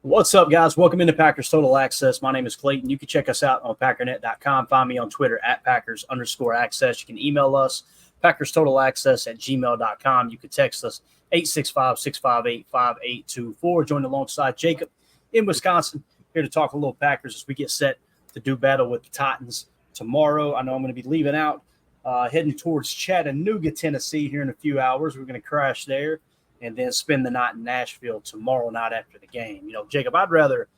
What's up, guys? Welcome into Packers Total Access. My name is Clayton. You can check us out on Packernet.com. Find me on Twitter at Packers_access. You can email us, PackersTotalAccess@gmail.com. You can text us 865-658-5824. Join alongside Jacob in Wisconsin, here to talk a little Packers as we get set to do battle with the Titans tomorrow. I know I'm going to be leaving out, heading towards Chattanooga, Tennessee here in a few hours. We're going to crash there and then spend the night in Nashville tomorrow night after the game. You know, Jacob, I'd rather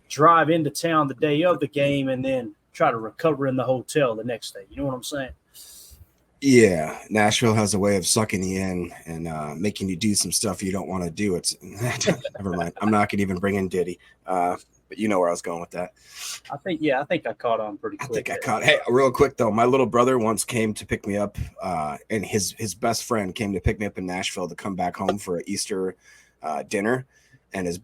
drive into town the day of the game and then try to recover in the hotel the next day. You know what I'm saying? Yeah, Nashville has a way of sucking you in and making you do some stuff you don't want to do. It's never mind. I'm not going to even bring in Diddy, but you know where I was going with that. I think I caught on pretty quick. Hey, real quick though, my little brother once came to pick me up, and his best friend came to pick me up in Nashville to come back home for an Easter dinner, and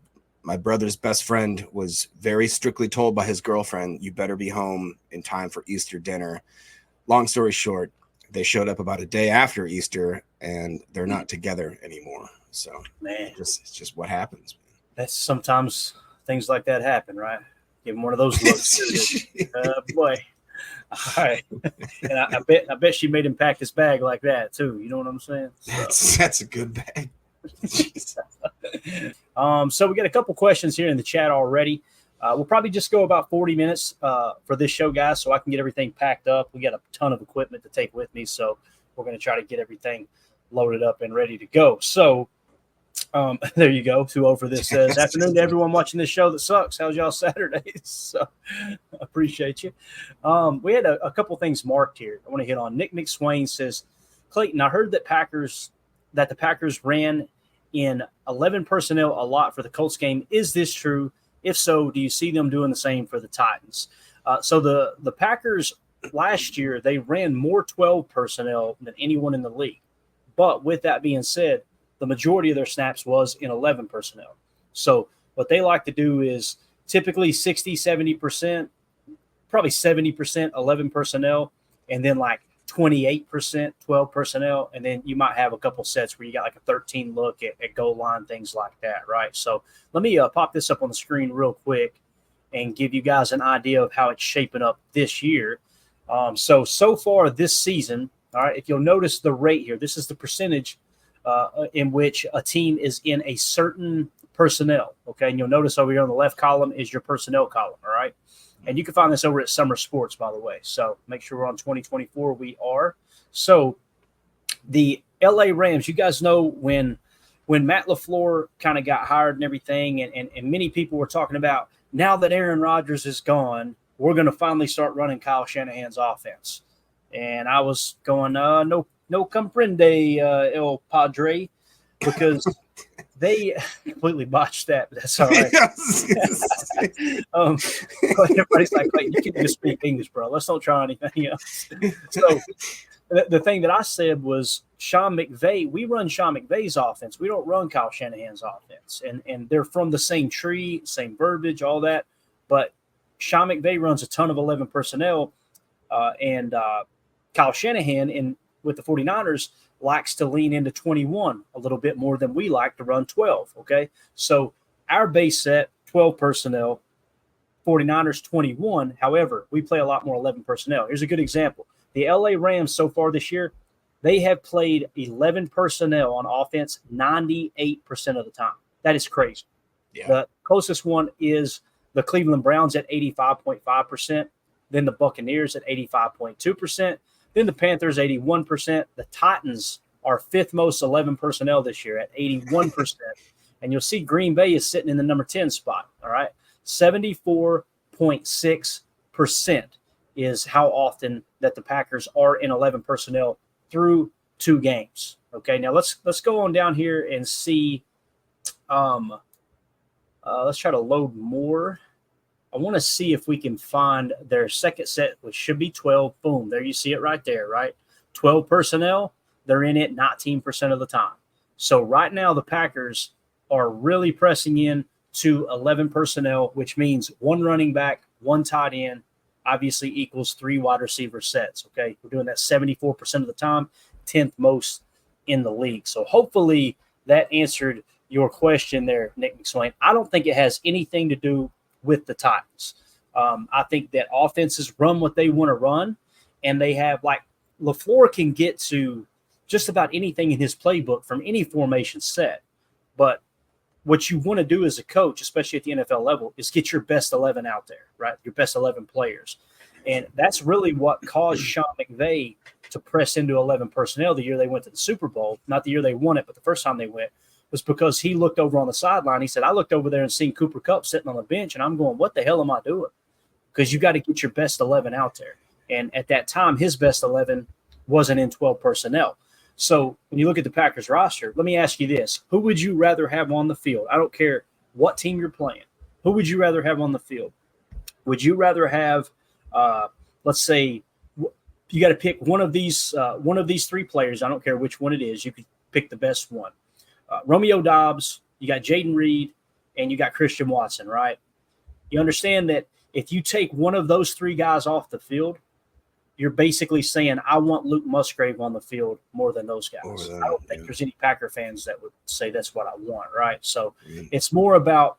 my brother's best friend was very strictly told by his girlfriend, "You better be home in time for Easter dinner." Long story short, they showed up about a day after Easter, and they're not together anymore. So, man, it's just what happens. That's sometimes things like that happen, right? Give him one of those looks. Boy. All right. And I bet she made him pack his bag like that too. You know what I'm saying? So. That's a good bag. So we got a couple questions here in the chat already. We'll probably just go about 40 minutes for this show, guys, so I can get everything packed up. We got a ton of equipment to take with me, so we're going to try to get everything loaded up and ready to go. So there you go. 2-0 for this says, afternoon to everyone watching this show that sucks. How's y'all Saturdays? So appreciate you. We had a couple things marked here I want to hit on. Nick McSwain says, Clayton, I heard that the Packers ran in 11 personnel a lot for the Colts game. Is this true? If so, do you see them doing the same for the Titans? So the Packers last year, they ran more 12 personnel than anyone in the league. But with that being said, the majority of their snaps was in 11 personnel. So what they like to do is typically 60, 70%, probably 70% 11 personnel, and then like 28% 12 personnel. And then you might have a couple sets where you got like a 13 look at goal line, things like that, right? So let me pop this up on the screen real quick and give you guys an idea of how it's shaping up this year. So far this season, all right, if you'll notice the rate here, this is the percentage in which a team is in a certain personnel, okay? And you'll notice over here on the left column is your personnel column, all right? And you can find this over at Summer Sports, by the way. So make sure we're on 2024. We are. So the LA Rams, you guys know when Matt LaFleur kind of got hired and everything, and many people were talking about, now that Aaron Rodgers is gone, we're going to finally start running Kyle Shanahan's offense. And I was going, no comprende, El Padre, because they completely botched that, but that's all right. Everybody's like, wait, you can just speak English, bro. Let's don't try anything else. So the thing that I said was Sean McVay, we run Sean McVay's offense. We don't run Kyle Shanahan's offense. And they're from the same tree, same verbiage, all that. But Sean McVay runs a ton of 11 personnel, and Kyle Shanahan with the 49ers likes to lean into 21 a little bit more than we like to run 12, okay? So our base set, 12 personnel, 49ers 21. However, we play a lot more 11 personnel. Here's a good example. The LA Rams so far this year, they have played 11 personnel on offense 98% of the time. That is crazy. Yeah. The closest one is the Cleveland Browns at 85.5%, then the Buccaneers at 85.2%, then the Panthers 81%. The Titans are fifth most 11 personnel this year at 81%. And you'll see Green Bay is sitting in the number 10 spot, all right? 74.6% is how often that the Packers are in 11 personnel through 2 games. Okay, now let's go on down here and see. Let's try to load more. I want to see if we can find their second set, which should be 12. Boom, there you see it right there, right? 12 personnel, they're in it 19% of the time. So right now the Packers are really pressing in to 11 personnel, which means 1 running back, 1 tight end, obviously equals 3 wide receiver sets, okay? We're doing that 74% of the time, 10th most in the league. So hopefully that answered your question there, Nick McSwain, I don't think it has anything to do with the Titans. I think that offenses run what they want to run, and they have like LaFleur can get to just about anything in his playbook from any formation set. But what you want to do as a coach, especially at the NFL level, is get your best 11 out there, right? Your best 11 players. And that's really what caused Sean McVay to press into 11 personnel the year they went to the Super Bowl. Not the year they won it, but the first time they went, was because he looked over on the sideline. He said, I looked over there and seen Cooper Kupp sitting on the bench, and I'm going, what the hell am I doing? Because you got to get your best 11 out there. And at that time, his best 11 wasn't in 12 personnel. So when you look at the Packers roster, let me ask you this. Who would you rather have on the field? I don't care what team you're playing. Who would you rather have on the field? Would you rather have, let's say, you got to pick one of these three players. I don't care which one it is. You could pick the best one. Romeo Doubs, you got Jaden Reed, and you got Christian Watson, right? You understand that if you take one of those three guys off the field, you're basically saying, I want Luke Musgrave on the field more than those guys. I don't think there's any Packer fans that would say that's what I want, right? So it's more about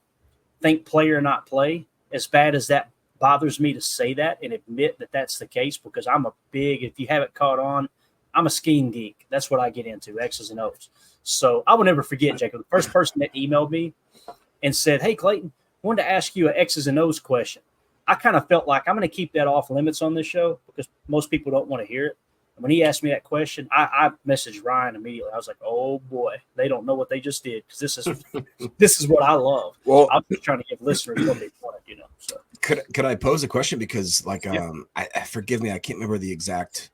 think player, not play. As bad as that bothers me to say that and admit that that's the case, because I'm a big, if you haven't caught on, I'm a scheme geek. That's what I get into, X's and O's. So I will never forget, Jacob, the first person that emailed me and said, hey, Clayton, I wanted to ask you an X's and O's question. I kind of felt like I'm going to keep that off limits on this show because most people don't want to hear it. And when he asked me that question, I messaged Ryan immediately. I was like, oh, boy, they don't know what they just did because this is what I love. Well, I'm just trying to give listeners what they want, you know. So could I pose a question? Because, like, I forgive me, I can't remember the exact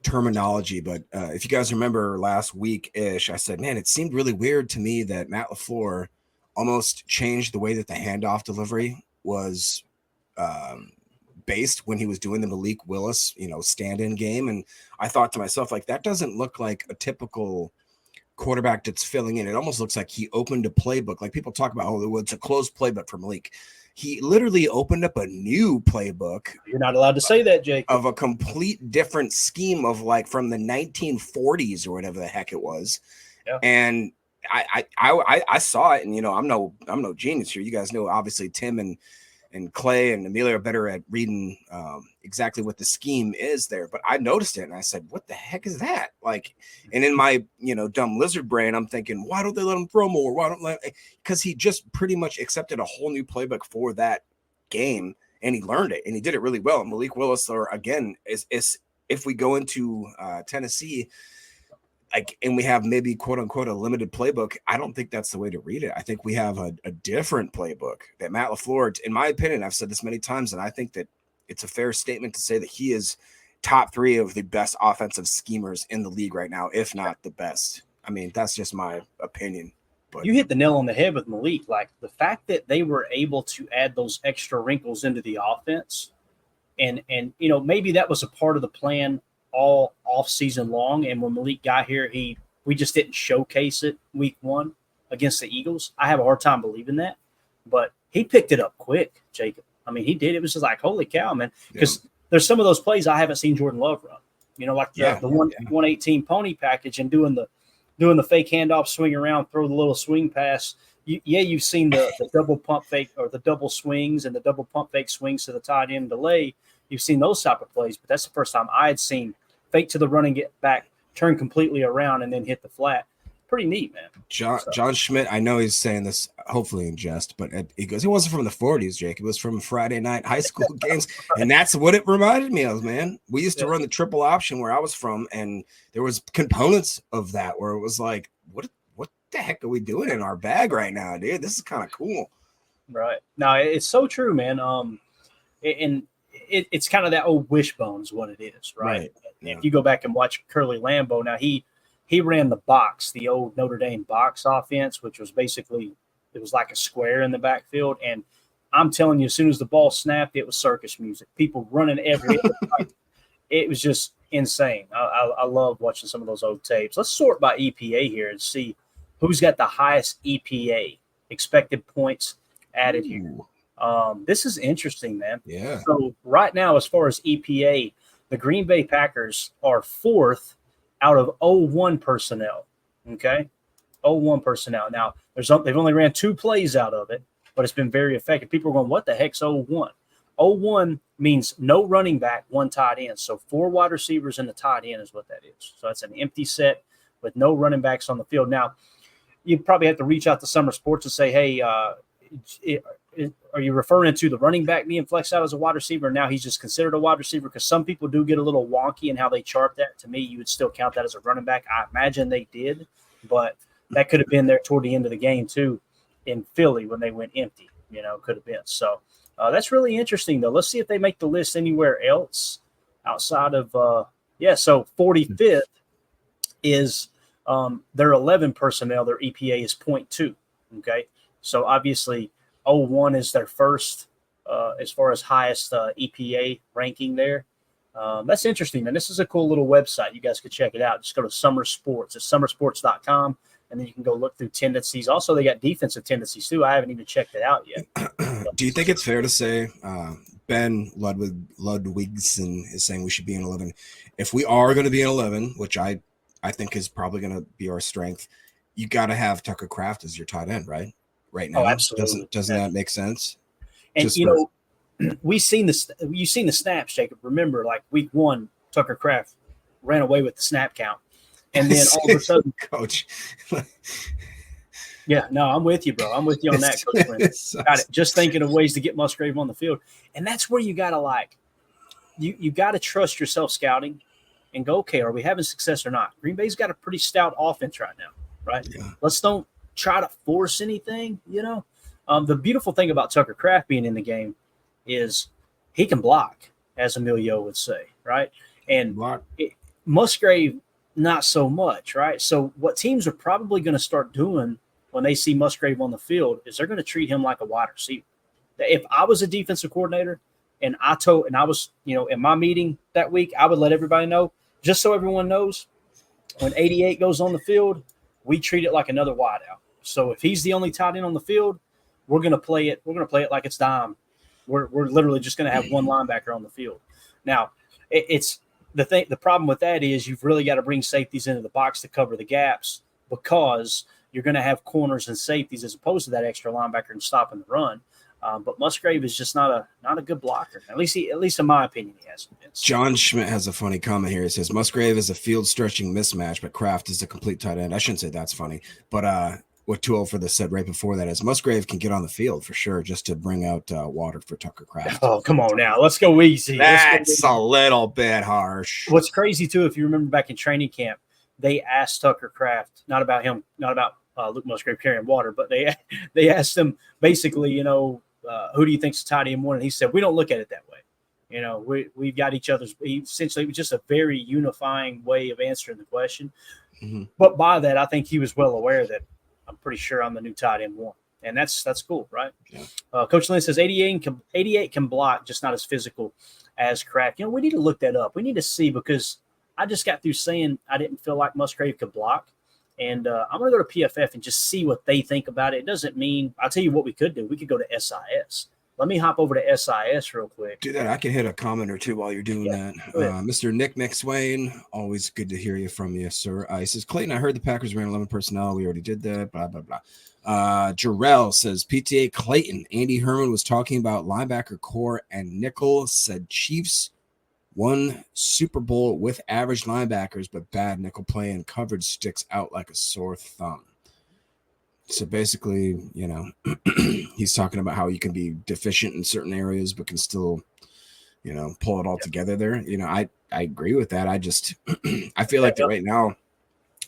terminology, but if you guys remember last week-ish, I said, man, it seemed really weird to me that Matt LaFleur almost changed the way that the handoff delivery was based when he was doing the Malik Willis, stand-in game. And I thought to myself, like, that doesn't look like a typical quarterback that's filling in. It almost looks like he opened a playbook. Like people talk about, oh, it's a closed playbook for Malik. He literally opened up a new playbook. You're not allowed to say that, Jake. Of a complete different scheme of like from the 1940s or whatever the heck it was. Yeah. And I saw it, and I'm no genius here. You guys know, obviously, Tim and Clay and Amelia are better at reading exactly what the scheme is there. But I noticed it and I said, what the heck is that? Like, and in my, dumb lizard brain, I'm thinking, why don't they let him throw more? Why don't because he just pretty much accepted a whole new playbook for that game and he learned it and he did it really well. And Malik Willis, again, is if we go into Tennessee, and we have maybe quote unquote a limited playbook, I don't think that's the way to read it. I think we have a different playbook that Matt LaFleur, in my opinion, I've said this many times, and I think that it's a fair statement to say that he is top 3 of the best offensive schemers in the league right now, if not the best. I mean, that's just my opinion. But you hit the nail on the head with Malik. Like the fact that they were able to add those extra wrinkles into the offense, and maybe that was a part of the plan all off season long. And when Malik got here, we just didn't showcase it week 1 against the Eagles. I have a hard time believing that, but he picked it up quick, Jacob. I mean, he did. It was just like, holy cow, man. Because there's some of those plays I haven't seen Jordan Love run, like the 118 pony package and doing the fake handoff, swing around, throw the little swing pass. You've seen the double pump fake or the double swings and the double pump fake swings to the tight end delay. You've seen those type of plays, but that's the first time I had seen fake to the run and get back, turn completely around, and then hit the flat. Pretty neat, man. John Schmidt, I know he's saying this hopefully in jest, but he goes, it wasn't from the 40s, Jake. It was from Friday night high school games, and that's what it reminded me of, man. We used to run the triple option where I was from, and there was components of that where it was like, what the heck are we doing in our bag right now, dude? This is kind of cool. Right. No, it's so true, man. It's kind of that old wishbone is what it is, right? Yeah. If you go back and watch Curly Lambeau, now he ran the box, the old Notre Dame box offense, which was basically it was like a square in the backfield. And I'm telling you, as soon as the ball snapped, it was circus music. People running every it was just insane. I love watching some of those old tapes. Let's sort by EPA here and see who's got the highest EPA, expected points added here. This is interesting, man. Yeah. So right now, as far as EPA, the Green Bay Packers are 4th out of 01 personnel. Okay. 01 personnel. Now, They've only ran 2 plays out of it, but it's been very effective. People are going, what the heck's 0-1? 0-1 means no running back, 1 tight end. So 4 wide receivers and the tight end is what that is. So that's an empty set with no running backs on the field. Now, you probably have to reach out to Summer Sports and say, hey, are you referring to the running back being flexed out as a wide receiver? Now he's just considered a wide receiver, because some people do get a little wonky in how they chart that. To me, you would still count that as a running back. I imagine they did, but that could have been there toward the end of the game too in Philly when they went empty, could have been. So that's really interesting, though. Let's see if they make the list anywhere else outside of so 45th is their 11 personnel. Their EPA is 0.2. Okay. So obviously 0-1 is their first as far as highest EPA ranking there. That's interesting, man. This is a cool little website. You guys could check it out. Just go to Summer Sports. It's summersports.com, and then you can go look through tendencies. Also, they got defensive tendencies too. I haven't even checked it out yet. Do you think it's fair to say Ben Ludwigson is saying we should be in 11? If we are going to be in 11, which I think is probably going to be our strength, you got to have Tucker Kraft as your tight end, right? Right now, absolutely. Doesn't that make sense? And you've seen the snaps, Jacob. Remember, like week 1, Tucker Kraft ran away with the snap count, and then all of a sudden, Coach. Yeah, no, I'm with you, bro. I'm with you on that, Coach. Got it. Just thinking of ways to get Musgrave on the field, and that's where you gotta you gotta trust yourself scouting, and go, okay, are we having success or not? Green Bay's got a pretty stout offense right now, right? Yeah. Let's don't try to force anything, The beautiful thing about Tucker Kraft being in the game is he can block, as Emilio would say, right? And Musgrave, not so much, right? So what teams are probably going to start doing when they see Musgrave on the field is they're going to treat him like a wide receiver. If I was a defensive coordinator and I was, in my meeting that week, I would let everybody know, just so everyone knows, when 88 goes on the field, we treat it like another wideout. So if he's the only tight end on the field, we're going to play it. We're going to play it like it's dime. We're literally just going to have one linebacker on the field. Now, it's the thing. The problem with that is you've really got to bring safeties into the box to cover the gaps, because you're going to have corners and safeties as opposed to that extra linebacker and stopping the run. But Musgrave is just not a good blocker. At least in my opinion, he hasn't been. John Schmidt has a funny comment here. He says Musgrave is a field stretching mismatch, but Kraft is a complete tight end. I shouldn't say that's funny, but what 2-0 for this said right before that is Musgrave can get on the field for sure, just to bring out water for Tucker Kraft. Oh, come on now. Let's go easy. That's a little bit harsh. What's crazy too, if you remember back in training camp, they asked Tucker Kraft, not about Luke Musgrave carrying water, but they asked him basically, who do you think's tight end one? And he said, we don't look at it that way. We've got each other's. Essentially, it was just a very unifying way of answering the question. Mm-hmm. But by that, I think he was well aware that I'm pretty sure I'm the new tight end one, and that's cool, right? Yeah. Coach Lynn says 88 can block, just not as physical as Kraft. We need to look that up. We need to see, because I just got through saying I didn't feel like Musgrave could block. And I'm going to go to PFF and just see what they think about it. It doesn't mean – I'll tell you what we could do. We could go to SIS. Let me hop over to SIS real quick. Do that. I can hit a comment or two while you're doing that. Mr. Nick McSwain, always good to hear from you, sir. He says, Clayton, I heard the Packers ran 11 personnel. We already did that, blah, blah, blah. Jarrell says, PTA Clayton, Andy Herman was talking about linebacker core and nickel, said Chiefs won Super Bowl with average linebackers, but bad nickel play and coverage sticks out like a sore thumb. So basically, he's talking about how you can be deficient in certain areas, but can still, pull it all together there. I agree with that. I just, I feel like that right now,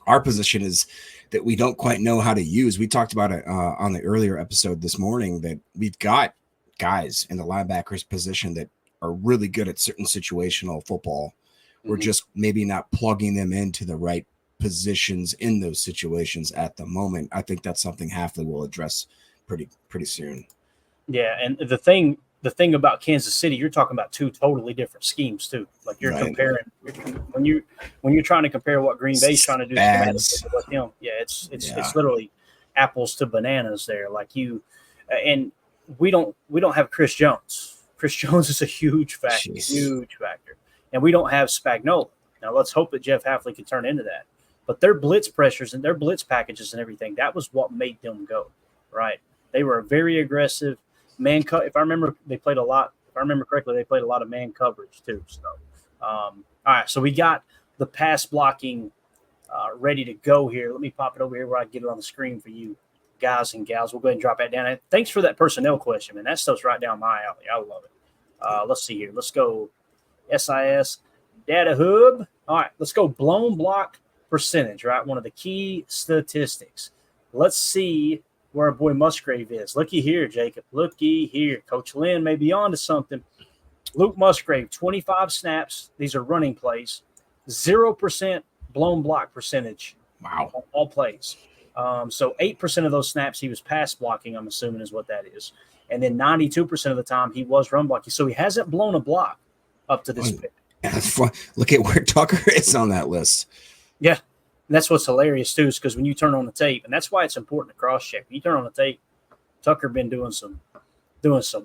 our position is that we don't quite know how to use. We talked about it on the earlier episode this morning, that we've got guys in the linebackers position that are really good at certain situational football. We're just maybe not plugging them into the right positions in those situations at the moment. I think that's something Hafley will address pretty soon. Yeah, and the thing about Kansas City, you're talking about 2 totally different schemes too. Like you're comparing when you're trying to compare what Green Bay's trying to do with him. Yeah, it's literally apples to bananas there. Like and we don't have Chris Jones. Chris Jones is a huge factor, huge factor. And we don't have Spagnuolo. Now, let's hope that Jeff Hafley can turn into that. But their blitz pressures and their blitz packages and everything, that was what made them go, right? They were very aggressive. If I remember, they played a lot. If I remember correctly, they played a lot of man coverage too. So, all right, so we got the pass blocking ready to go here. Let me pop it over here where I can get it on the screen for you guys and gals. We'll go ahead and drop that down. And thanks for that personnel question, man. That stuff's right down my alley. I love it. Let's see here. Let's go SIS Data Hub. All right, let's go blown block percentage, right? One of the key statistics. Let's see where our boy Musgrave is. Looky here, Jacob. Looky here. Coach Lynn may be on to something. Luke Musgrave, 25 snaps. These are running plays. 0% blown block percentage. Wow. On all plays. So 8% of those snaps he was pass blocking, I'm assuming is what that is. And then 92% of the time he was run blocking. So he hasn't blown a block up to this pick. Look at where Tucker is on that list. Yeah. And that's what's hilarious, too, is because when you turn on the tape, and that's why it's important to cross-check. When you turn on the tape, Tucker been doing some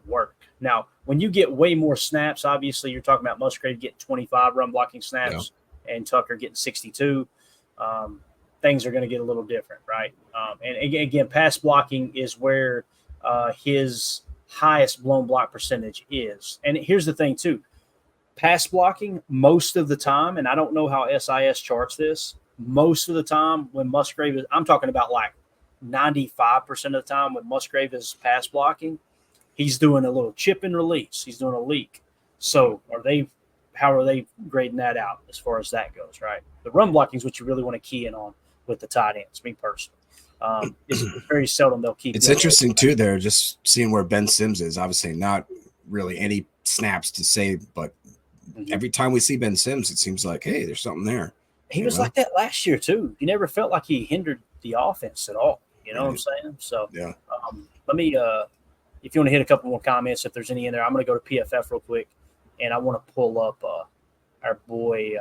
work. Now, when you get way more snaps, obviously you're talking about Musgrave getting 25 run-blocking snaps and Tucker getting 62. Things are going to get a little different, right? And again, pass blocking is where his highest blown block percentage is. And here's the thing, too. Pass blocking most of the time, and I don't know how SIS charts this, most of the time when Musgrave is – I'm talking about like 95% of the time when Musgrave is pass blocking, he's doing a little chip and release. He's doing a leak. So how are they grading that out as far as that goes, right? The run blocking is what you really want to key in on with the tight ends, me personally. It's very seldom they'll keep. It's interesting, too, there, just seeing where Ben Sims is. Obviously not really any snaps to save, but every time we see Ben Sims, it seems like, hey, there's something there. He was like that last year, too. He never felt like he hindered the offense at all. You know what I'm saying? So, let me, if you want to hit a couple more comments, if there's any in there, I'm going to go to PFF real quick, and I want to pull up our boy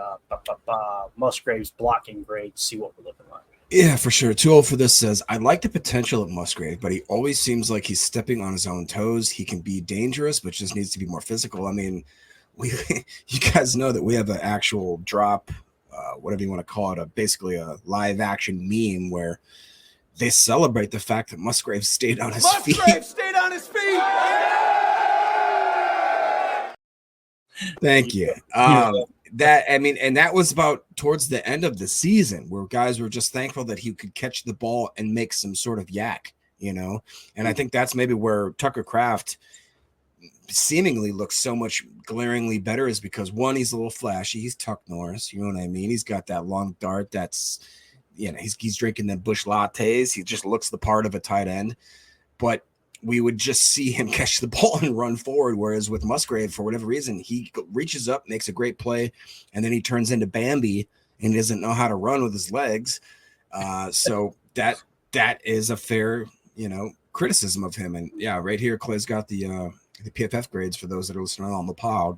Musgrave's blocking grade to see what we're looking like. Yeah, for sure. Too old for this says, I like the potential of Musgrave, but he always seems like he's stepping on his own toes. He can be dangerous, but just needs to be more physical. I mean, you guys know that we have an actual drop, whatever you want to call it, basically a live action meme where they celebrate the fact that Musgrave stayed on his feet. Musgrave stayed on his feet. Thank you. That was about towards the end of the season where guys were just thankful that he could catch the ball and make some sort of yak, and I think that's maybe where Tucker Kraft seemingly looks so much glaringly better is because one, he's a little flashy. He's Tuck Norris. You know what I mean? He's got that long dart. That's, he's drinking the Bush lattes. He just looks the part of a tight end, but we would just see him catch the ball and run forward. Whereas with Musgrave, for whatever reason, he reaches up, makes a great play, and then he turns into Bambi and doesn't know how to run with his legs. So that is a fair, criticism of him. And yeah, right here, Clay's got the PFF grades for those that are listening on the pod.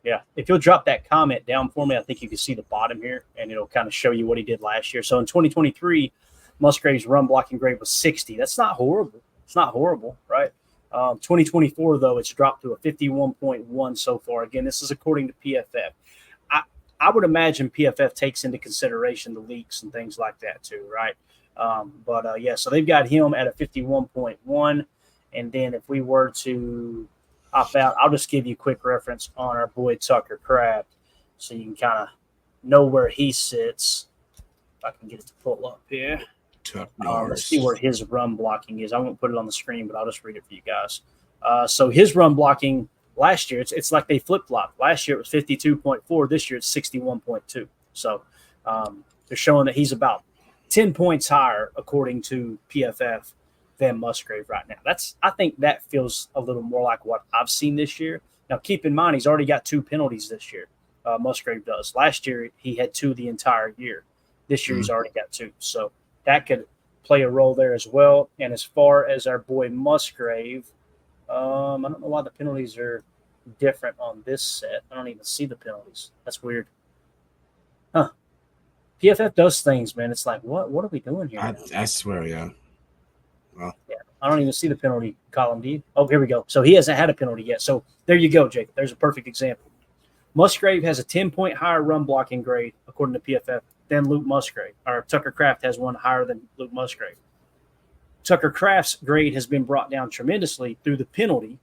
Yeah. If you'll drop that comment down for me, I think you can see the bottom here, and it'll kind of show you what he did last year. So in 2023, Musgrave's run blocking grade was 60. That's not horrible. It's not horrible, right? 2024, though, it's dropped to a 51.1 so far. Again, this is according to PFF. I would imagine PFF takes into consideration the leaks and things like that too, right? So they've got him at a 51.1. And then if we were to opt out, I'll just give you a quick reference on our boy Tucker Kraft so you can kind of know where he sits. If I can get it to pull up here. Let's see where his run blocking is. I won't put it on the screen, but I'll just read it for you guys. So his run blocking last year, it's like they flip-flopped. Last year it was 52.4. This year it's 61.2. So they're showing that he's about 10 points higher, according to PFF, than Musgrave right now. I think that feels a little more like what I've seen this year. Now, keep in mind, he's already got 2 penalties this year. Musgrave does. Last year, he had 2 the entire year. This year, he's already got 2. So that could play a role there as well. And as far as our boy Musgrave, I don't know why the penalties are different on this set. I don't even see the penalties. That's weird. Huh. PFF does things, man. It's like, what are we doing here? I swear, yeah. Well, yeah, I don't even see the penalty column, do you? Oh, here we go. So he hasn't had a penalty yet. So there you go, Jacob. There's a perfect example. Musgrave has a 10-point higher run blocking grade, according to PFF, than Luke Musgrave, or Tucker Kraft has one higher than Luke Musgrave. Tucker Kraft's grade has been brought down tremendously through the penalty.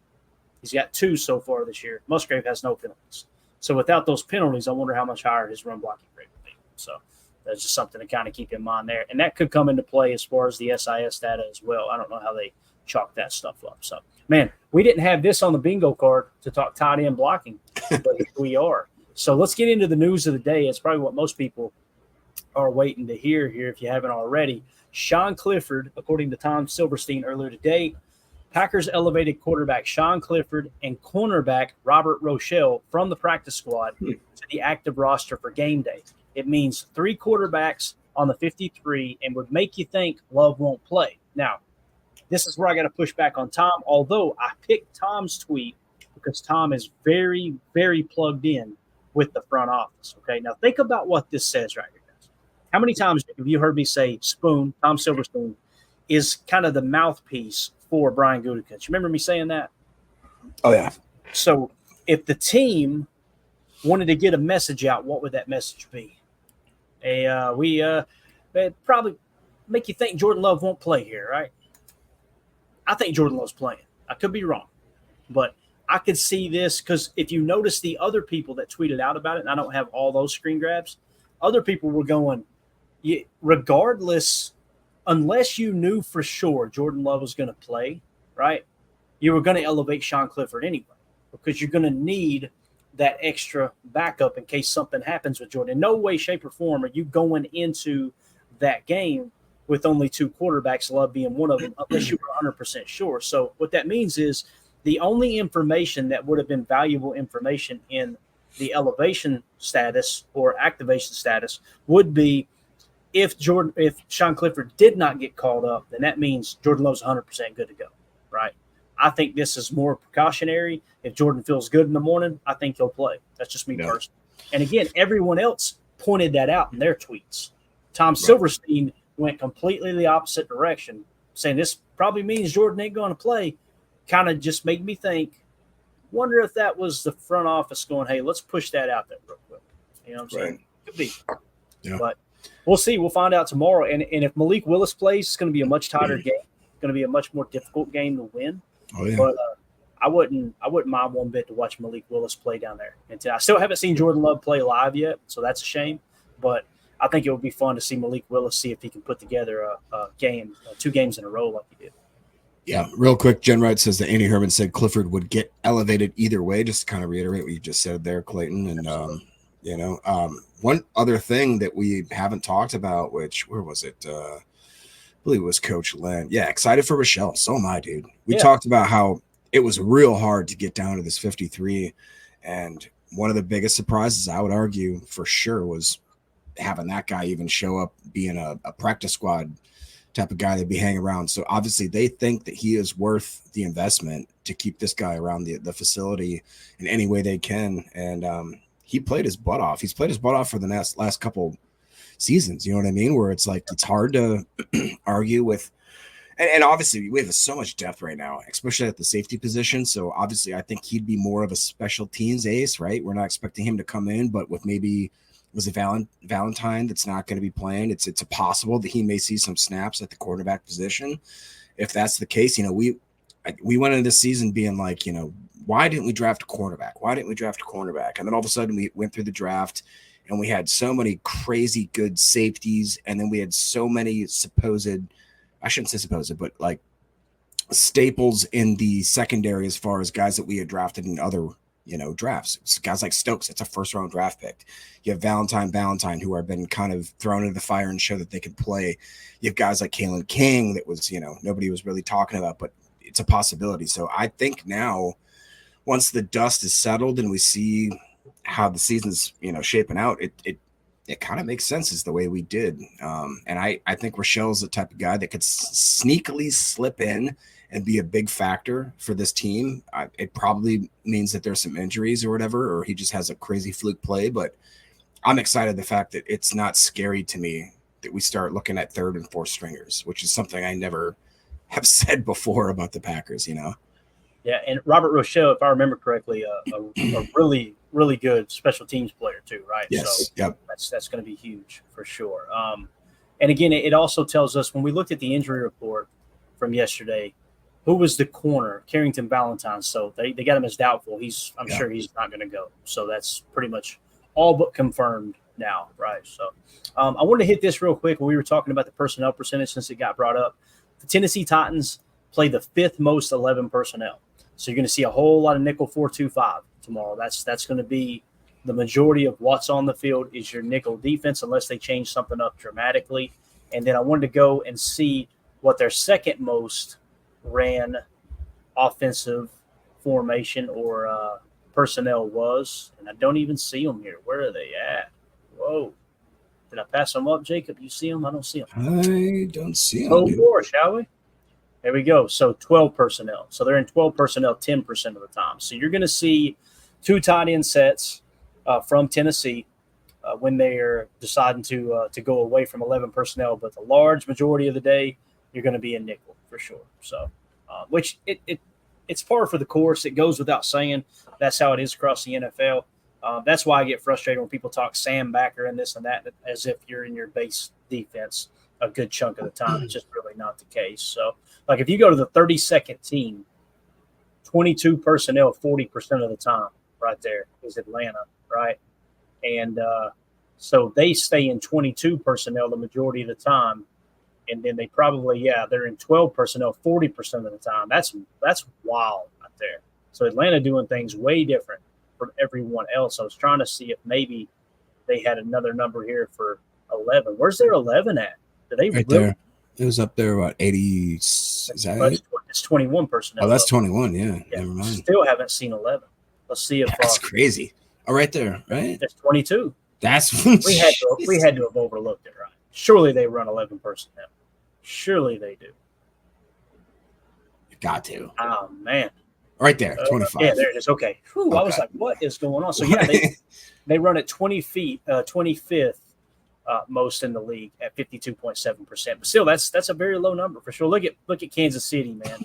He's got 2 so far this year. Musgrave has no penalties. So without those penalties, I wonder how much higher his run blocking grade would be. So that's just something to kind of keep in mind there. And that could come into play as far as the SIS data as well. I don't know how they chalk that stuff up. So, man, we didn't have this on the bingo card to talk tight end blocking, but here we are. So let's get into the news of the day. It's probably what most people are waiting to hear here if you haven't already. Sean Clifford, according to Tom Silverstein earlier today, Packers elevated quarterback Sean Clifford and cornerback Robert Rochelle from the practice squad to the active roster for game day. It means 3 quarterbacks on the 53 and would make you think Love won't play. Now, this is where I got to push back on Tom, although I picked Tom's tweet because Tom is very, very plugged in with the front office. Okay, now think about what this says right here, guys. How many times have you heard me say Spoon, Tom Silverstein, is kind of the mouthpiece for Brian Gutekunst? You remember me saying that? Oh, yeah. So if the team wanted to get a message out, what would that message be? It'd probably make you think Jordan Love won't play here, right? I think Jordan Love's playing. I could be wrong, but I could see this because if you notice the other people that tweeted out about it, and I don't have all those screen grabs, other people were going, regardless, unless you knew for sure Jordan Love was going to play, right, you were going to elevate Sean Clifford anyway because you're going to need that extra backup in case something happens with Jordan. In no way, shape, or form are you going into that game with only 2 quarterbacks, Love being one of them, unless you were 100% sure. So what that means is the only information that would have been valuable information in the elevation status or activation status would be if Sean Clifford did not get called up, then that means Jordan Love's 100% good to go, right? I think this is more precautionary. If Jordan feels good in the morning, I think he'll play. That's just me personally. And again, everyone else pointed that out in their tweets. Tom Silverstein went completely the opposite direction, saying this probably means Jordan ain't going to play. Kind of just made me think, wonder if that was the front office going, hey, let's push that out there real quick. You know what I'm saying? Could be. Yeah. But we'll see. We'll find out tomorrow. And if Malik Willis plays, it's going to be a much tighter game. It's going to be a much more difficult game to win. Oh, yeah. But I wouldn't mind one bit to watch Malik Willis play down there. And I still haven't seen Jordan Love play live yet, so that's a shame. But I think it would be fun to see Malik Willis, see if he can put together a game, 2 games in a row like he did. Yeah, real quick, Jen Wright says that Andy Herman said Clifford would get elevated either way, just to kind of reiterate what you just said there, Clayton. And, one other thing that we haven't talked about, where was it? I believe it was Coach Len. Yeah, excited for Rochelle. So am I, dude. We talked about how it was real hard to get down to this 53. And one of the biggest surprises, I would argue, for sure, was having that guy even show up, being a practice squad type of guy that'd be hanging around. So obviously they think that he is worth the investment to keep this guy around the facility in any way they can. And he played his butt off. He's played his butt off for the last couple seasons. You know what I mean? Where it's like, it's hard to argue with. And obviously we have so much depth right now, especially at the safety position. So obviously I think he'd be more of a special teams ace, right? We're not expecting him to come in, but with maybe was a Valentine that's not going to be playing. It's a possible that he may see some snaps at the quarterback position. If that's the case, we went into this season being like, why didn't we draft a cornerback? Why didn't we draft a cornerback? And then all of a sudden we went through the draft and we had so many crazy good safeties. And then we had so many I shouldn't say supposed, but like staples in the secondary as far as guys that we had drafted in other drafts. So guys like Stokes, it's a first-round draft pick. You have Valentine, who have been kind of thrown into the fire and show that they can play. You have guys like Kalen King that was, nobody was really talking about, but it's a possibility. So I think now, once the dust is settled and we see how the season's, shaping out, it kind of makes sense as the way we did. And I think Rochelle's the type of guy that could sneakily slip in and be a big factor for this team. It probably means that there's some injuries or whatever, or he just has a crazy fluke play. But I'm excited the fact that it's not scary to me that we start looking at 3rd and 4th stringers, which is something I never have said before about the Packers, Yeah, and Robert Rochelle, if I remember correctly, a really, really good special teams player too, right? Yes. So Yep. that's going to be huge for sure. And again, it also tells us when we looked at the injury report from yesterday, who was the corner, Carrington Valentine. So they got him as doubtful. I'm sure he's not going to go. So that's pretty much all but confirmed now, right? So I wanted to hit this real quick when we were talking about the personnel percentage since it got brought up. The Tennessee Titans play the fifth most 11 personnel. So you're going to see a whole lot of nickel 4-2-5 tomorrow. That's going to be the majority of what's on the field is your nickel defense, unless they change something up dramatically. And then I wanted to go and see what their second most ran offensive formation or personnel was. And I don't even see them here. Where are they at? Whoa. Did I pass them up, Jacob? You see them? I don't see them. I don't see them. Oh, more, shall we? There we go. So 12 personnel. So they're in 12 personnel 10% of the time. So you're going to see two tight end sets from Tennessee when they're deciding to go away from 11 personnel. But the large majority of the day, you're going to be in nickel for sure. So, which it's par for the course. It goes without saying. That's how it is across the NFL. That's why I get frustrated when people talk Sam backer and this and that, as if you're in your base defense a good chunk of the time. It's just really not the case. So, like if you go to the 32nd team, 22 personnel 40% of the time right there is Atlanta, right? And so they stay in 22 personnel the majority of the time. And then they probably, they're in 12 personnel 40% of the time. That's wild right there. So Atlanta doing things way different from everyone else. I was trying to see if maybe they had another number here for 11. Where's their 11 at? Do they right really? there? It was up there about 80. Is that it? It's 21 personnel. Oh, that's 21. Yeah, never mind. Still haven't seen 11. Let's see if that's crazy. Oh, right there, right? It's 22. That's we had to have overlooked it, right? Surely they run 11 personnel. Surely they do. You got to. Oh man. Right there, 25. Yeah, there it is. Okay. Whew, okay. I was like, what is going on? So yeah, they run at 25th most in the league at 52.7%. But still, that's a very low number for sure. Look at Kansas City, man.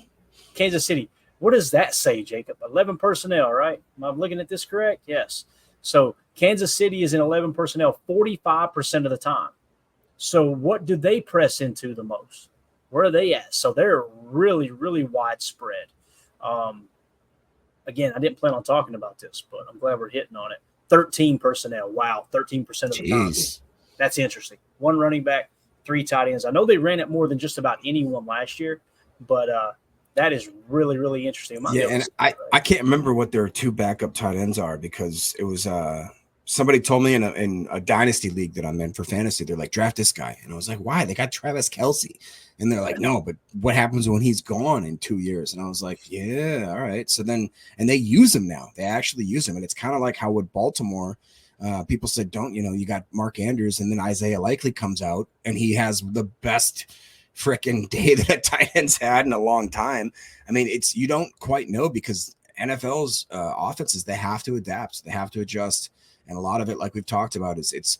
Kansas City. What does that say, Jacob? 11 personnel, right? Am I looking at this correct? Yes. So Kansas City is in 11 personnel 45% of the time. So what do they press into the most? Where are they at? So they're really, really widespread. Again, I didn't plan on talking about this, but I'm glad we're hitting on it. 13 personnel. Wow, 13% of the time. That's interesting. One running back, 3 tight ends. I know they ran it more than just about anyone last year, but that is really, really interesting. And I can't remember what their 2 backup tight ends are because it was somebody told me in a dynasty league that I'm in for fantasy, they're like, draft this guy. And I was like, why? They got Travis Kelce. And they're like, no, but what happens when he's gone in 2 years? And I was like, yeah, all right. So then, and they use him now. They actually use him. And it's kind of like how with Baltimore, people said, you got Mark Andrews, and then Isaiah Likely comes out, and he has the best freaking day that a tight end's had in a long time. I mean, you don't quite know because NFL's offenses, they have to adapt. They have to adjust. And a lot of it, like we've talked about, is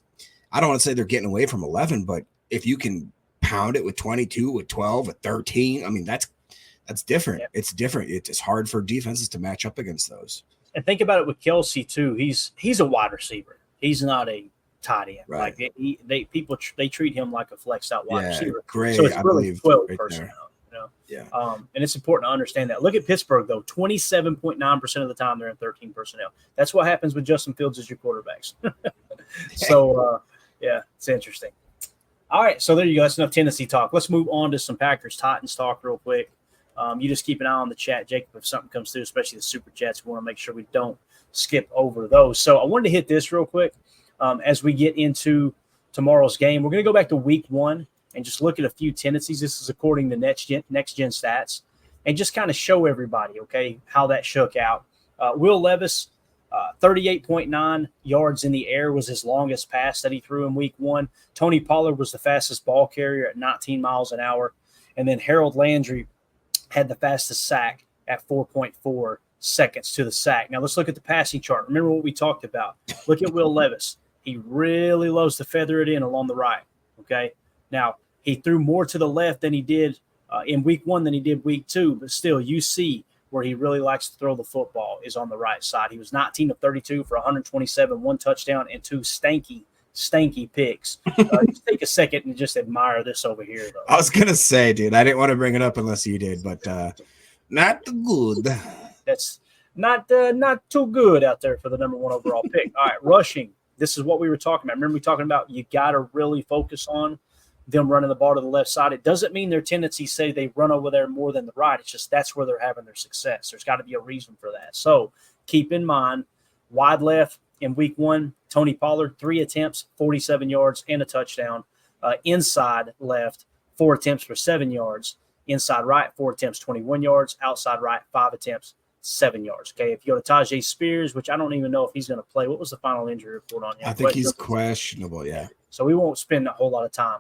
I don't want to say they're getting away from 11, but if you can pound it with 22, with 12, with 13, I mean, that's different. Yeah. It's different. It's hard for defenses to match up against those. And think about it with Kelce too. He's a wide receiver. He's not a tight end. Right. Like they treat him like a flexed out wide receiver. Great, so it's I really believe 12 right personnel. There. Yeah. And it's important to understand that. Look at Pittsburgh though. 27.9% of the time they're in 13 personnel. That's what happens with Justin Fields as your quarterbacks. So it's interesting. All right, so there you go. That's enough Tennessee talk. Let's move on to some Packers Titans talk real quick. You just keep an eye on the chat, Jacob, if something comes through, especially the super chats. We want to make sure we don't skip over those. So I wanted to hit this real quick as we get into tomorrow's game. We're going to go back to week 1 and just look at a few tendencies. This is according to Next Gen Stats, and just kind of show everybody, okay, how that shook out. Will Levis, 38.9 yards in the air was his longest pass that he threw in week 1. Tony Pollard was the fastest ball carrier at 19 miles an hour. And then Harold Landry had the fastest sack at 4.4 seconds to the sack. Now let's look at the passing chart. Remember what we talked about. Look at Will Levis. He really loves to feather it in along the right. Okay. Now he threw more to the left than he did in week 1 than he did week 2, but still you see where he really likes to throw the football is on the right side. He was 19 of 32 for 127, 1 touchdown, and 2 stanky picks. Just take a second and just admire this over here, though. I was gonna say, dude, I didn't want to bring it up unless you did, but not good. That's not too good out there for the number 1 overall pick. All right, rushing. This is what we were talking about. Remember we talking about you got to really focus on them running the ball to the left side. It doesn't mean their tendencies say they run over there more than the right. It's just that's where they're having their success. There's got to be a reason for that. So keep in mind, wide left in week 1, Tony Pollard, 3 attempts, 47 yards, and a touchdown. Inside left, 4 attempts for 7 yards. Inside right, 4 attempts, 21 yards. Outside right, 5 attempts, 7 yards. Okay, if you go to Tajay Spears, which I don't even know if he's going to play. What was the final injury report on him? I think he's questionable, yeah. So we won't spend a whole lot of time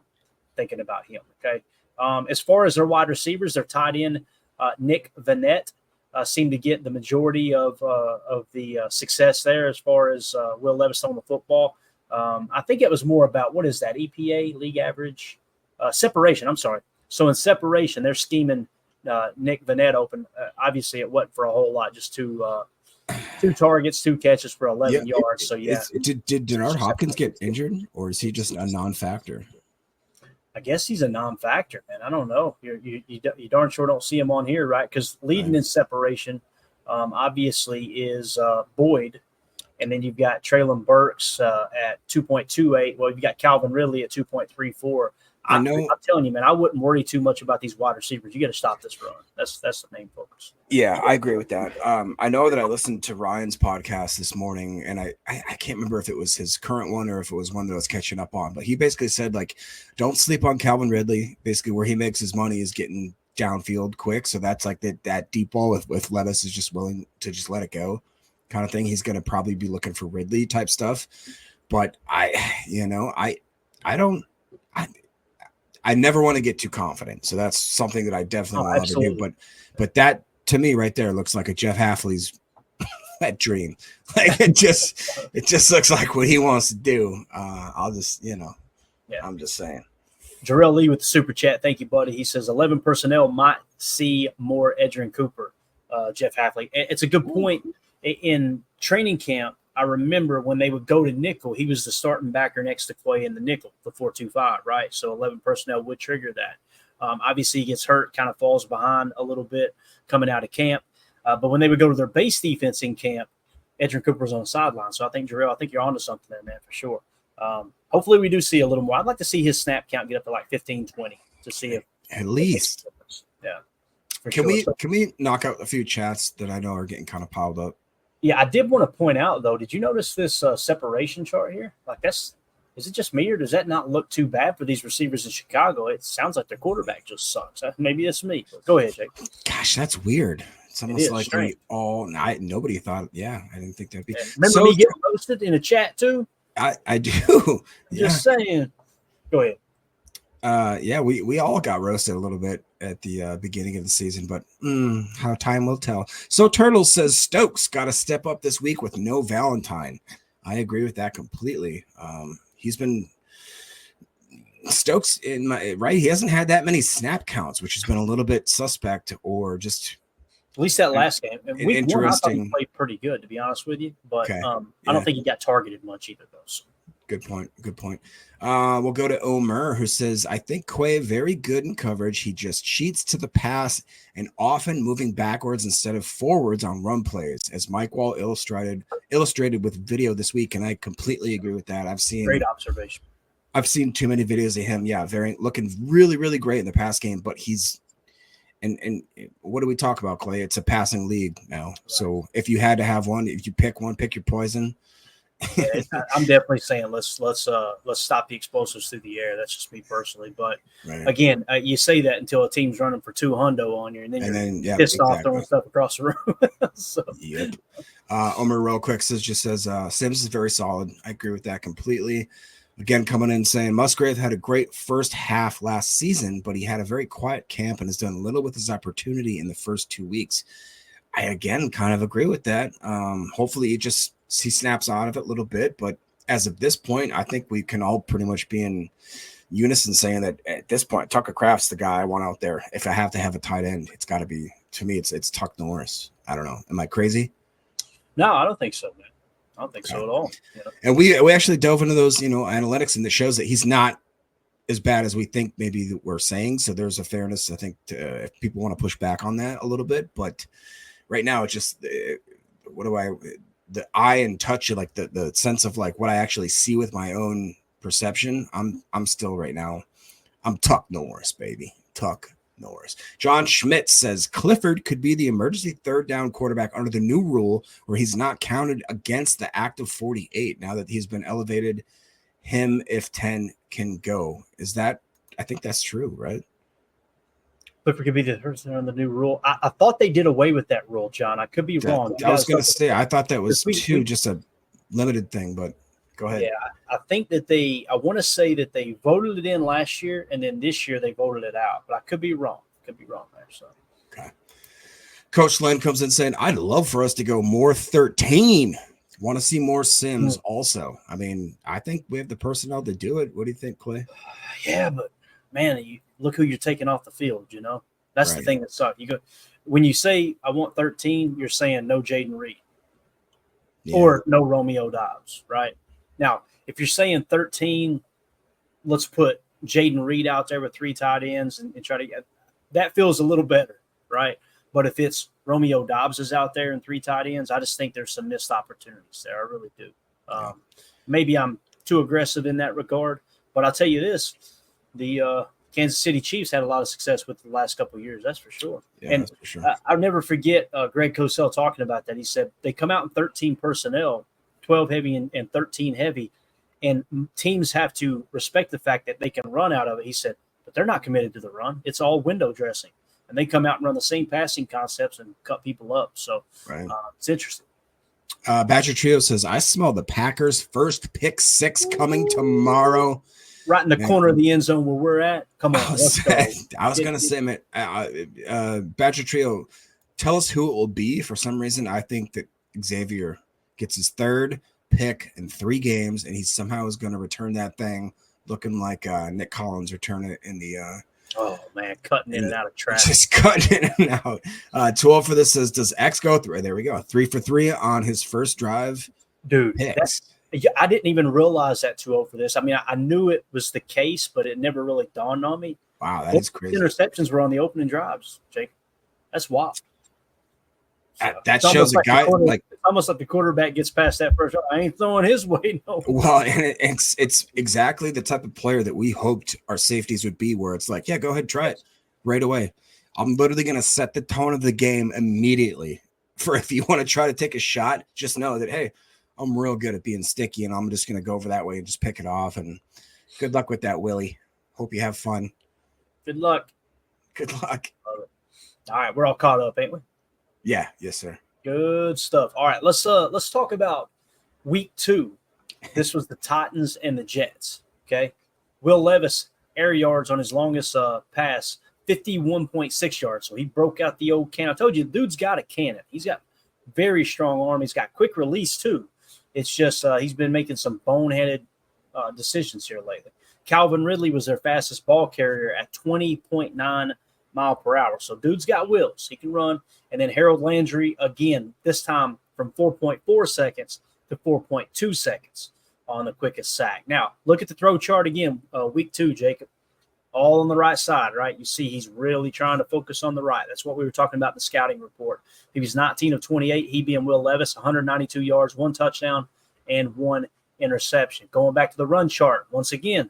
thinking about him, okay? As far as their wide receivers, their tight end, Nick Vanette, seemed to get the majority of the success there as far as Will Levis on the football. I think it was more about, what is that, EPA, league average? Separation, I'm sorry. So in separation, they're scheming Nick Vanette open. Obviously, it wasn't for a whole lot, just 2 targets, 2 catches for 11 yards. So, yeah. Did Denard Hopkins get injured, or is he just a non-factor? I guess he's a non-factor, man. I don't know. You darn sure don't see him on here, right? Because leading in separation, obviously, is Boyd. And then you've got Traylon Burks at 2.28. Well, you've got Calvin Ridley at 2.34. I know. I'm telling you, man, I wouldn't worry too much about these wide receivers. You got to stop this run. That's the main focus. Yeah, I agree with that. I know that I listened to Ryan's podcast this morning, and I can't remember if it was his current one or if it was one that I was catching up on. But he basically said, like, don't sleep on Calvin Ridley. Basically, where he makes his money is getting downfield quick. So that's like that deep ball with Levis is just willing to just let it go kind of thing. He's going to probably be looking for Ridley type stuff. But I never want to get too confident. So that's something that I definitely want to do. But that, to me, right there looks like a Jeff Halfley's wet dream. Like it just looks like what he wants to do. I'll just, I'm just saying. Jarrell Lee with the super chat. Thank you, buddy. He says 11 personnel might see more Edgerrin Cooper, Jeff Halfley. It's a good point. In training camp, I remember when they would go to nickel, he was the starting backer next to Quay in the nickel, the 4-2-5, right? So 11 personnel would trigger that. Obviously, he gets hurt, kind of falls behind a little bit coming out of camp. But when they would go to their base defense in camp, Edgerrin Cooper's on the sideline. So I think, Jarrell, you're onto something there, man, for sure. Hopefully we do see a little more. I'd like to see his snap count get up to like 15, 20 to see if at least. Yeah. Can we knock out a few chats that I know are getting kind of piled up? Yeah, I did want to point out, though, did you notice this separation chart here? Like, is it just me, or does that not look too bad for these receivers in Chicago? It sounds like their quarterback just sucks. Maybe it's me. Go ahead, Jake. Gosh, that's weird. It's almost like nobody thought, I didn't think that'd be. Yeah. Remember me getting roasted in a chat, too? I do. Just saying. Go ahead. We all got roasted a little bit at the beginning of the season, but how time will tell. So Turtle says Stokes got to step up this week with no Valentine. I agree with that completely. He's been Stokes he hasn't had that many snap counts, which has been a little bit suspect, or just at least that last game. Week interesting. 1, I thought he played pretty good, to be honest with you, but I don't think he got targeted much either, though. So. Good point. We'll go to Omer, who says, I think Quay very good in coverage. He just cheats to the pass and often moving backwards instead of forwards on run plays, as Mike Wall illustrated with video this week, and I completely agree with that. Great observation. I've seen too many videos of him. Yeah, looking really, really great in the pass game, but he's and what do we talk about, Clay? It's a passing league now. Right. So if you had to have one, if you pick one, pick your poison. I'm definitely saying let's stop the explosives through the air. That's just me personally. But again, you say that until a team's running for 200 on you, and then you're pissed off throwing stuff across the room. So. Yep. Omer real quick says Sims is very solid. I agree with that completely. Again, coming in saying Musgrave had a great first half last season, but he had a very quiet camp and has done little with his opportunity in the first 2 weeks. I again kind of agree with that. Hopefully he snaps out of it a little bit, but as of this point, I think we can all pretty much be in unison saying that at this point, Tucker Kraft's the guy I want out there. If I have to have a tight end, it's got to be to me, it's Tuck Norris. I don't know. Am I crazy? No, I don't think so, man. I don't think so at all. You know? And we actually dove into those, analytics, and it shows that he's not as bad as we think maybe we're saying. So there's a fairness, I think, if people want to push back on that a little bit. But right now, it's just the eye and touch, like the sense of like what I actually see with my own perception. I'm still right now. I'm Tuck Norris, baby. Tuck Norris. John Schmidt says Clifford could be the emergency third down quarterback under the new rule where he's not counted against the active 48 now that he's been elevated. Him if 10 can go. Is that? I think that's true, right? Clifford could be the person on the new rule. I thought they did away with that rule, John. I could be wrong. I was going to say, I thought that was just a limited thing, but go ahead. Yeah, I think that I want to say that they voted it in last year, and then this year they voted it out, but I could be wrong. Could be wrong there. So, okay. Coach Len comes in saying, I'd love for us to go more 13. Want to see more Sims also. I mean, I think we have the personnel to do it. What do you think, Clay? Yeah, but man, you look who you're taking off the field, That's right. The thing that sucks. When you say I want 13, you're saying no Jaden Reed or no Romeo Dobbs, right? Now, if you're saying 13, let's put Jaden Reed out there with 3 tight ends and try to get that feels a little better, right? But if it's Romeo Dobbs is out there and 3 tight ends, I just think there's some missed opportunities there. I really do. Maybe I'm too aggressive in that regard, but I'll tell you this: the Kansas City Chiefs had a lot of success with the last couple of years. That's for sure. Yeah, and that's for sure. I'll never forget Greg Cosell talking about that. He said they come out in 13 personnel, 12 heavy and 13 heavy, and teams have to respect the fact that they can run out of it. He said, but they're not committed to the run. It's all window dressing. And they come out and run the same passing concepts and cut people up. So it's interesting. Badger Trio says, I smell the Packers' first pick 6 coming tomorrow. Right in the corner of the end zone where we're at. Come on. I was going to say, man, Badger Trio, tell us who it will be. For some reason, I think that Xavier gets his 3rd pick in 3 games, and he somehow is going to return that thing looking like Nick Collins returned it in the oh, man, cutting in and out of traffic. Just cutting in and out. 12 for this says, does X go through? There we go. 3 for 3 on his first drive. Dude, I didn't even realize that 2-0 for this. I mean, I knew it was the case, but it never really dawned on me. Wow, that is crazy. Interceptions were on the opening drives, Jake. That's wild. That shows a guy it's almost like the quarterback gets past that first. I ain't throwing his way. No. Well, and it's exactly the type of player that we hoped our safeties would be, where it's like, yeah, go ahead, try it right away. I'm literally going to set the tone of the game immediately. For if you want to try to take a shot, just know that, hey, I'm real good at being sticky, and I'm just going to go over that way and just pick it off. And good luck with that, Willie. Hope you have fun. Good luck. Good luck. All right, we're all caught up, ain't we? Yeah, yes, sir. Good stuff. All right, let's talk about week 2. This was the Titans and the Jets. Okay, Will Levis air yards on his longest pass, 51.6 yards. So he broke out the old cannon. I told you, the dude's got a cannon. He's got very strong arm. He's got quick release too. It's just he's been making some boneheaded decisions here lately. Calvin Ridley was their fastest ball carrier at 20.9 mile per hour. So dude's got wheels. He can run. And then Harold Landry, again, this time from 4.4 seconds to 4.2 seconds on the quickest sack. Now, look at the throw chart again, week 2, Jacob. All on the right side, right? You see he's really trying to focus on the right. That's what we were talking about in the scouting report. He was 19 of 28, he being Will Levis, 192 yards, 1 touchdown, and 1 interception. Going back to the run chart, once again,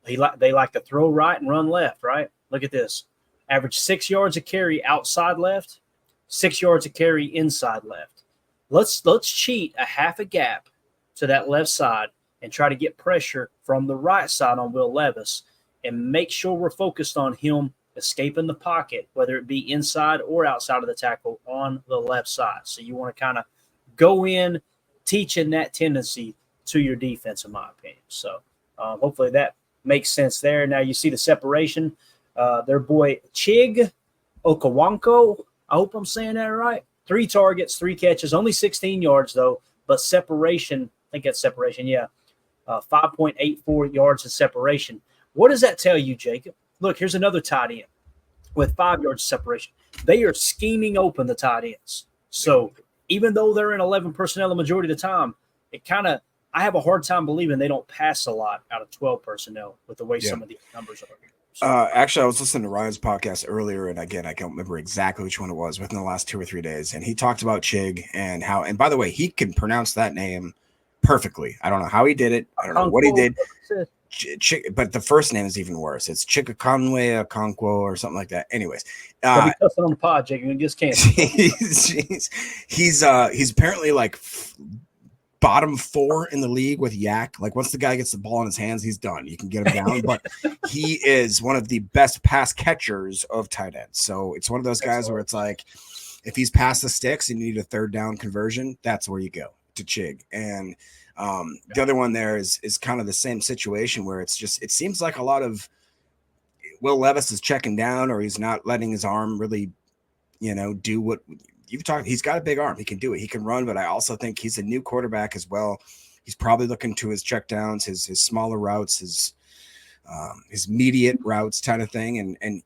they like to throw right and run left, right? Look at this. Average 6 yards a carry outside left, 6 yards a carry inside left. Let's cheat a half a gap to that left side and try to get pressure from the right side on Will Levis and make sure we're focused on him escaping the pocket, whether it be inside or outside of the tackle on the left side. So you want to kind of go in teaching that tendency to your defense, in my opinion. So hopefully that makes sense there. Now you see the separation. Their boy Chig Okawanko, I hope I'm saying that right. 3 targets, 3 catches, only 16 yards though, but separation, I think that's separation, 5.84 yards of separation. What does that tell you, Jacob? Look, here's another tight end with 5 yards of separation. they are scheming open the tight ends. So even though they're in 11 personnel the majority of the time, I have a hard time believing they don't pass a lot out of 12 personnel with the way some of these numbers are. So, actually, I was listening to Ryan's podcast earlier, and again, I can't remember exactly which one it was within the last 2 or 3 days. And he talked about Chig and how, and by the way, he can pronounce that name perfectly. I don't know how he did it. I don't know what he did. But the first name is even worse. It's Chikakonwe Okonkwo or something like that. Anyways, be cussing on the pod, Jake. You just can't. He's apparently like bottom 4 in the league with yak. Like once the guy gets the ball in his hands, he's done. You can get him down, but he is one of the best pass catchers of tight ends. So it's one of those guys where it's like, if he's past the sticks and you need a third down conversion, that's where you go to Chig. And the other one there is kind of the same situation where it seems like a lot of Will Levis is checking down, or he's not letting his arm really, do what you've talked. He's got a big arm. He can do it. He can run, but I also think he's a new quarterback as well. He's probably looking to his check downs, his smaller routes, his immediate routes kind of thing. And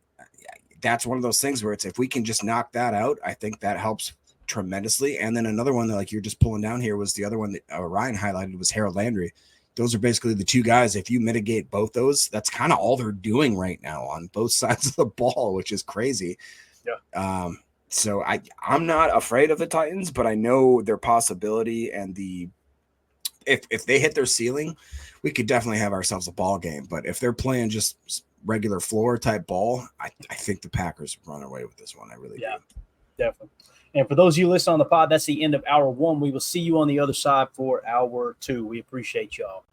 that's one of those things where it's, if we can just knock that out, I think that helps tremendously. And then another one that like you're just pulling down here was the other one that Ryan highlighted was Harold Landry. Those are basically the two guys. If you mitigate both those, that's kind of all they're doing right now on both sides of the ball, which is crazy. Yeah. So I'm not afraid of the Titans, but I know their possibility and if they hit their ceiling, we could definitely have ourselves a ball game. But if they're playing just regular floor type ball, I think the Packers run away with this one. I really do. Definitely. And for those of you listening on the pod, that's the end of hour 1. We will see you on the other side for hour 2. We appreciate y'all.